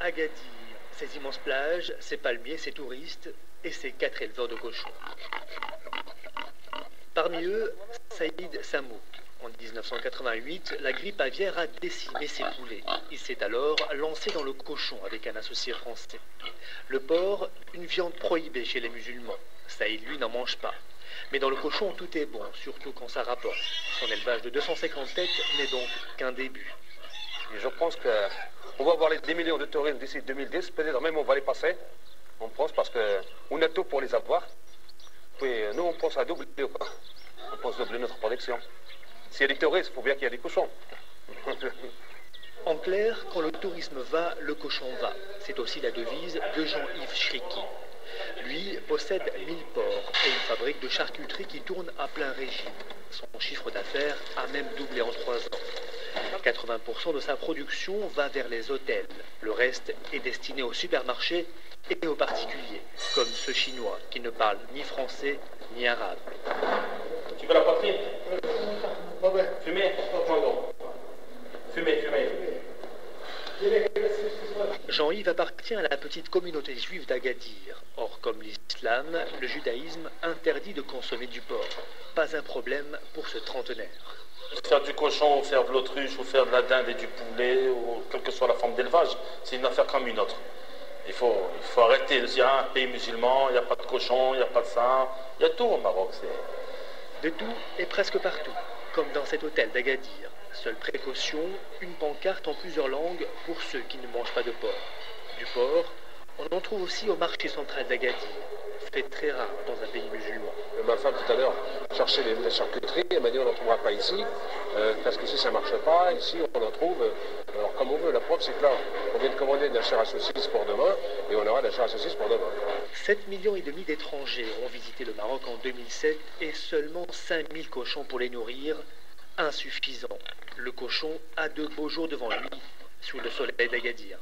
Agadir, ces immenses plages, ces palmiers, ces touristes et ces 4 éleveurs de cochons. Parmi eux, Saïd Samouk. En 1988, la grippe aviaire a décimé ses poulets. Il s'est alors lancé dans le cochon avec un associé français. Le porc, une viande prohibée chez les musulmans. Saïd, lui, n'en mange pas. Mais dans le cochon, tout est bon, surtout quand ça rapporte. Son élevage de 250 têtes n'est donc qu'un début. Et je pense qu'on va avoir les 10 millions de touristes d'ici 2010, peut-être même on va les passer. On pense parce qu'on a tout pour les avoir. Puis nous, on pense à doubler, quoi. On pense doubler notre production. S'il y a des touristes, il faut bien qu'il y ait des cochons. En clair, quand le tourisme va, le cochon va. C'est aussi la devise de Jean-Yves Chriki. Lui possède 1000 porcs et une fabrique de charcuterie qui tourne à plein régime. Son chiffre d'affaires a même doublé en 3 ans. 80% de sa production va vers les hôtels. Le reste est destiné aux supermarchés et aux particuliers, comme ce Chinois qui ne parle ni français ni arabe. Tu veux la poitrine? Fumez? Fumez. Jean-Yves appartient à la petite communauté juive d'Agadir. Or, comme l'islam, le judaïsme interdit de consommer du porc. Pas un problème pour ce trentenaire. Faire du cochon, ou faire de l'autruche, ou faire de la dinde et du poulet, ou quelle que soit la forme d'élevage, c'est une affaire comme une autre. Il faut arrêter de dire, un pays musulman, il n'y a pas de cochon, il n'y a pas de ça. Il y a tout au Maroc. De tout et presque partout, comme dans cet hôtel d'Agadir. Seule précaution, une pancarte en plusieurs langues pour ceux qui ne mangent pas de porc. Du porc, on en trouve aussi au marché central d'Agadir, fait très rare dans un pays musulman. Ma femme tout à l'heure cherchait les charcuteries, elle m'a dit on n'en trouvera pas ici, parce qu'ici ça ne marche pas, ici on en trouve, alors comme on veut. La preuve c'est que là, on vient de commander de la chair à saucisse pour demain, et on aura de la chair à saucisse pour demain. 7,5 millions d'étrangers ont visité le Maroc en 2007 et seulement 5000 cochons pour les nourrir. Insuffisant. Le cochon a de beaux jours devant lui, sous le soleil d'Agadir.